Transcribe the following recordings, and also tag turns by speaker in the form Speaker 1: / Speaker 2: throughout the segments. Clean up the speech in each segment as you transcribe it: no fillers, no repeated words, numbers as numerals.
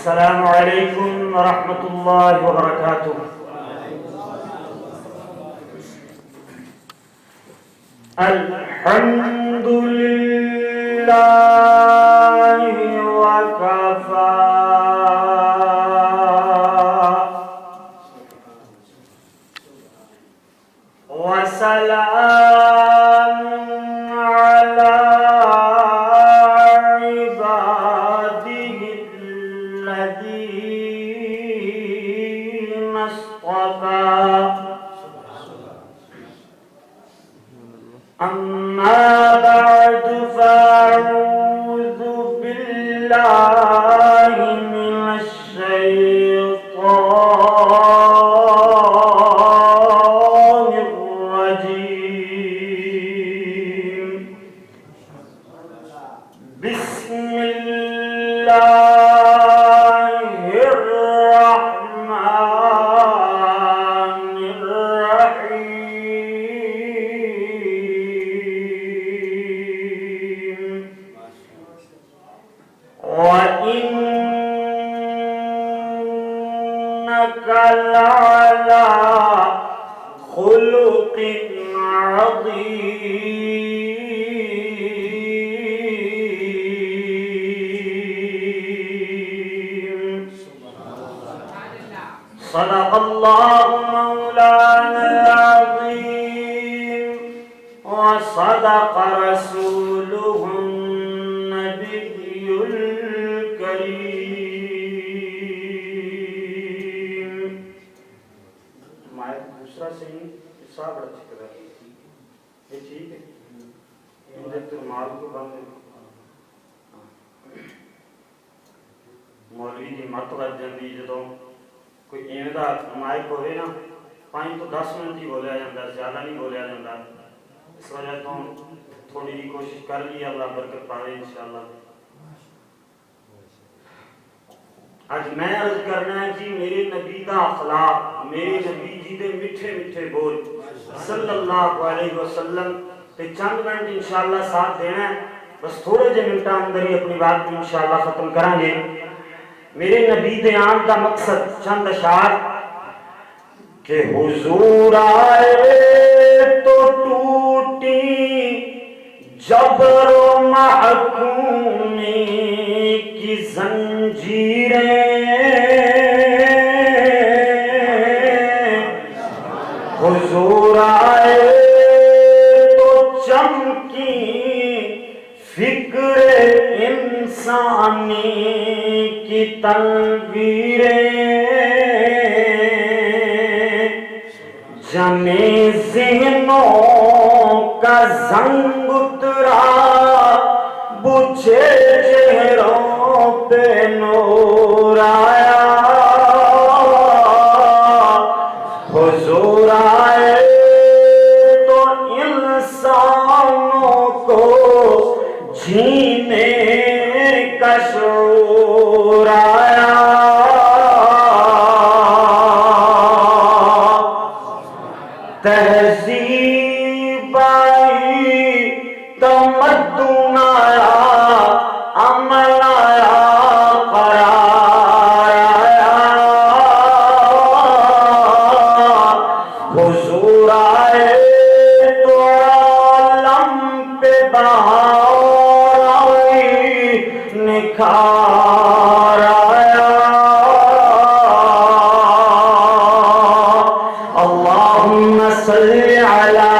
Speaker 1: السلام علیکم ورحمۃ اللہ وبرکاتہ۔ الحمد للہ وکفی وسلام علی الذین اصطفى أما بعد فأعوذ بالله من الشيطان الرجيم بسم الله الرحمن الرحيم وإنك لعلى خلق عظيم صدق الله مولانا العظيم وصدق رسوله النبي الكريم۔ مائک دوسرا صحیح حصہ بڑا چکر ہے یہ ٹھیک ہے تو مال کو بند مولوی کی مت وج جاتی جدوں کوئی ایویں دا مائک ہوئے نا 5 تو 10 منٹ ہی بولیا جاتا ہے، زیادہ نہیں بولیا جاتا۔ اس وجہ تو تھوڑی جی کوشش کر لی، اللہ برکت پاوے انشاءاللہ۔ آج میں عرض کرنا ہے جی میرے نبی دا اخلاق، میرے نبی جی دے میٹھے میٹھے بول صلی اللہ علیہ وسلم تے چند منٹ انشاءاللہ ساتھ دینا ہے، بس تھوڑے جے منٹاں اندر ہی اپنی بات انشاءاللہ ختم کریں گے۔ میرے نبی دے آن کا مقصد چند اشعار کہ حضور آئے تو ٹوٹی جبر و محکومی کی زنجیریں، حضور آئے تو چمکی فکر انسانی کی تنویریں، جمع ذہنوں کا زنگ اترا بجھے چہروں پہ نور آیا، حضور آئے تو انسانوں کو جینے کا شعور آیا، تہذیب آئی تمدن آیا، عمل آیا، قرار آیا، حضور آئے تو عالم پہ بہار آئی، نکھار آیا، اللہم صلی علی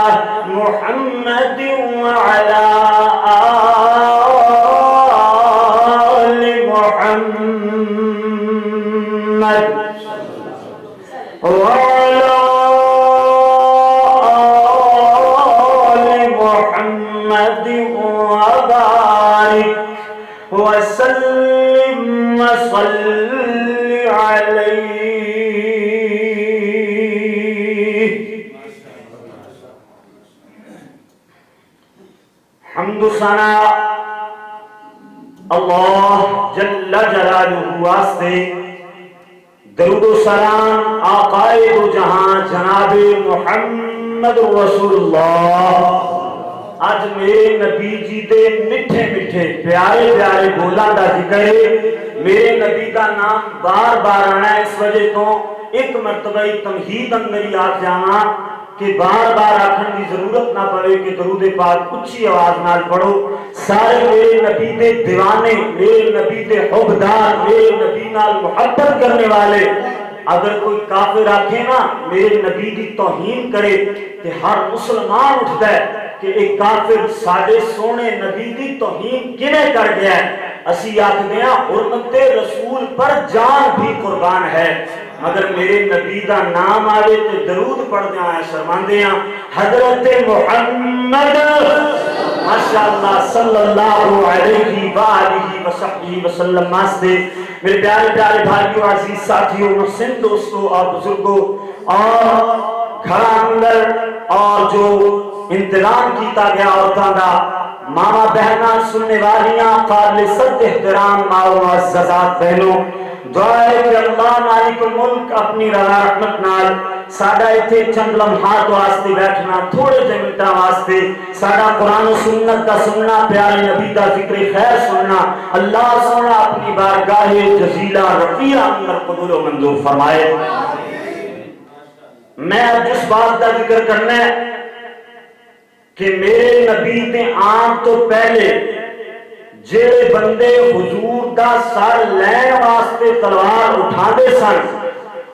Speaker 1: محمد وعلی آل محمد وعلی آل محمد وبارک وسلم وصلی علیہ۔ حمد و ثنا اللہ جل جلالہ واسطے، درود و سلام آقائے دو جہاں جناب محمد رسول اللہ اج میرے نبی جی دے میٹھے میٹھے پیارے پیارے بولاں دا ذکر ہے. میرے نبی دا نام بار بار آنا ہے, اس وجہ تو ایک مرتبہ تمہید اندر آ جانا کہ بار بار آکھن کی ضرورت نہ پڑے کہ درود پاک اچھی آواز نال پڑھو. سارے میرے نبی دے دیوانے, میرے نبی دے حبدار, میرے نبی نال محبت کرنے والے اگر کوئی کافر آکھے نا میرے نبی دی توہین کرے کہ ہر مسلمان اٹھتا ہے کہ ایک کافر ساڈے سونے نبی دی توہین کنے کر گیا ہے. اسی آکھدے ہاں حرمت رسول پر جان بھی قربان ہے, مگر میرے نبی دا نام آوے تے درود پڑھدے ہیں شرماندے ہیں. حضرت محمد ماشاءاللہ صلی اللہ علیہ وآلہ وصحبہ وسلم واسطے میرے پیارے پیارے بھائیوں, عزیز ساتھیوں, محسن دوستوں اور بزرگوں اور گھر اندر اور جو انتظام کیتا گیا عورتوں کا, ماما بہناں سننے والیاں قابل صد احترام ماں معززات بہنوں, دعا ہے کہ اللہ مالک الملک اپنی رضا رحمت نال ساڈا ایتھے چند لمحات واسطے بیٹھنا, تھوڑے جے منٹاں واسطے ساڈا قرآن و سنت دا سننا, پیارے نبی دا ذکر خیر سننا, اللہ سونا اپنی بارگاہ جزیلہ رفیع اندر قبول و منظور فرمائے. میں جس بات دا ذکر کرنا ہے کہ میرے نبی دے آن تو پہلے جڑے بندے حضور دا سر لین واسطے تلوار اٹھا دے سن,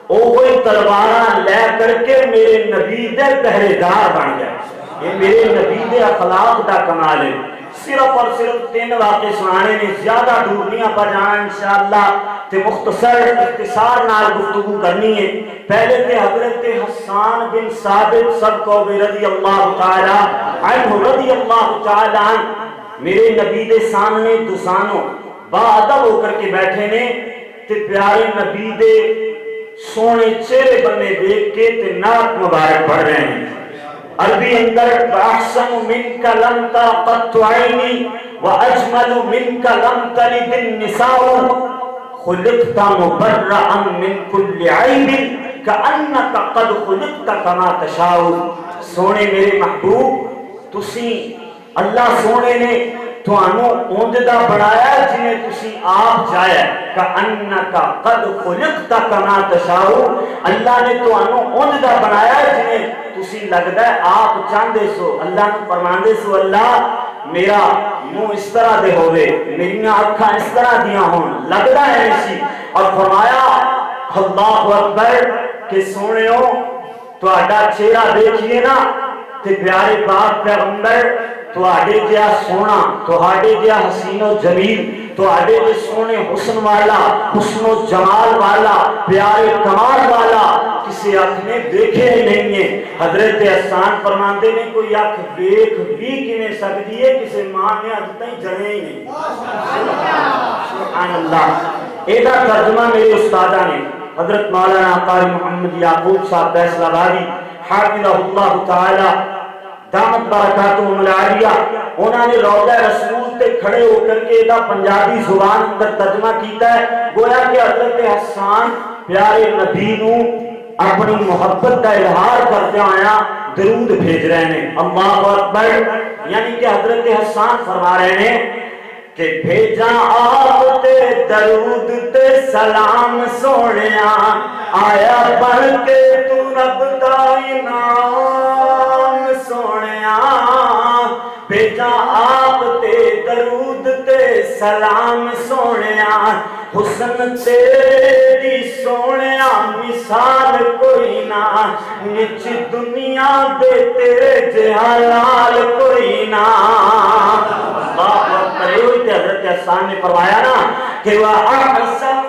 Speaker 1: وہی تلواراں لے کر کے میرے نبی دے پہرے دار بن گئے. یہ میرے نبی دے اخلاق دا کمال ہے. صرف اور صرف 3 واقعے سنانے نے, زیادہ دور نہیں آپ جانا انشاءاللہ, تے مختصر اختصار نال گفتگو کرنی ہے. پہلے تے حضرت حسان بن ثابت سب کو رضی اللہ تعالی عنہ, رضی اللہ تعالی عنہ میرے نبی دے سامنے دوسانوں با ادب ہو کر کے بیٹھے نے, تے پیارے نبی دے سونے چہرے بنے دیکھ کے تے نعت مبارک پڑھ رہے ہیں. عربی اندر احسن منک لم تقط عینی واجمل منک لم تلد النساء خلقت مبرئا من كل عیب کأنک قد خلقت کما تشاء. سونے میرے محبوب, تسی اللہ سونے نے تھانوں اوندہ بنایا جنہیں تسی آپ جایا, کأنک قد خلقت کما تشاء. اللہ نے تھانوں اوندہ بنایا جنہیں تسی لگدا ہے آپ چاہندے سو. اللہ نے فرماندے سو اللہ میرا منہ اس طرح دے ہوئے, میری آنکھاں اس طرح دیاں ہون, لگدا ہے اسی. اور فرمایا اللہ اکبر کہ سونے ہو تہاڈا چہرہ دیکھیے نا تے پیارے پاک پیغمبر تہاڈے جیا سونا, تہاڈے جیا حسین و جمیل, تہاڈے جے سونے حسن والا, حسن و جمال والا, پیارے کمال والا کسی آنکھ نے دیکھے ہی نہیں ہے. حضرت حسان فرماندے نے کوئی آنکھ دیکھ بھی کیویں سکتی ہے, کسی ماں نے اج تائیں جنے ہی نہیں. سبحان اللہ. ایدا ترجمہ میرے استادہ نے حضرت مولانا قاری محمد یعقوب صاحب فیصل آبادی حافظہ اللہ تعالی دامت برکاتہم العالیہ, انہوں نے روضہ رسول تے کھڑے ہو کر کے دا پنجابی زبان اندر ترجمہ کیتا ہے. گویا کہ حضرت حسان پیارے نبی نو اپنی محبت کا اظہار کرتے آیا درود بھیج رہے ہیں. اللہ اکبر. یعنی کہ حضرت حسان فرما رہے ہیں کہ بھیجا آپ تے درود تے سلام سوڑیاں, آیا پڑھ کے تو رب دا انعام سوڑیاں. بھیجا آپ تے درود تے سلام سوڑیاں, حسن تیری سوڑیاں مثال کوئی نہ, نچ دنیا دے تیرے جہالال کوئی نہ. حضرت حسان نے فرمایا نا کہ وَأَحْسَنُ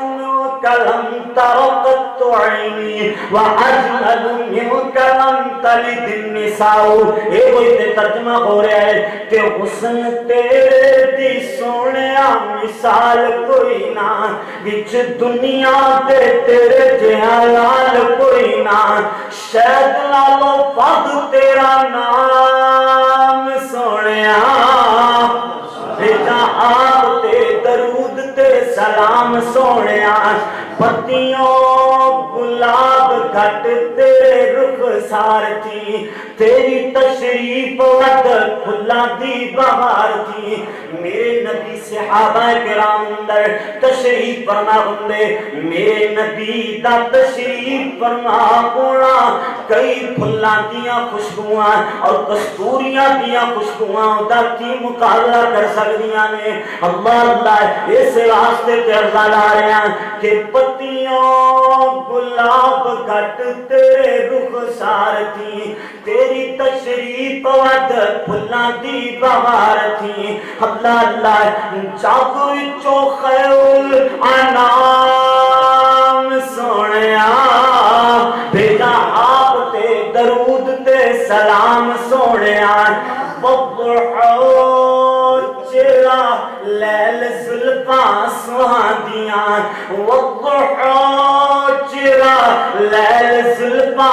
Speaker 1: كَلَمْ تَرَقَتْ عَيْنِي وَأَجْمَلُ مِنْكَ لَمْ تَلِدِ النِّسَاءُ. اے کوئی تے ترجمہ ہو رہا ہے کہ حسن تیرے دی سونیا مثال کوئی نہ, وچ دنیا دے تیرے جہالال کوئی نہ. شاید لالو فض تیرا نام سونیا, بھیجا آپ تے درود تے سلام سونیا. پتیوں گلاب گھٹ تیرے رخسار تھی تیری تشریف ود پھلاں دی بہار تھی میرے نبی صحابہ کرام اندر تشریف فرما ہوندے میرے نبی دا تشریف فرما ہونا کئی پھلاں دیاں خوشبوئاں اور کستوریاں دیاں خوشبوئاں دا کی مقابلہ کر سکدیاں نے اللہ اللہ اس واسطے تے عرضاں لا رہے ہیں کہ پتیوں گلاب گھٹ تیرے رخسار تھی تیری تشریف ود پھلاں دی بہار تھی اللہ اللہ جگ وچوں خیر الانام سونیا بھیجا آپ تے درود تے سلام سونیا وضحا چرا لیل زلفاں سوہاندیاں وضحا چرا لیل زلفاں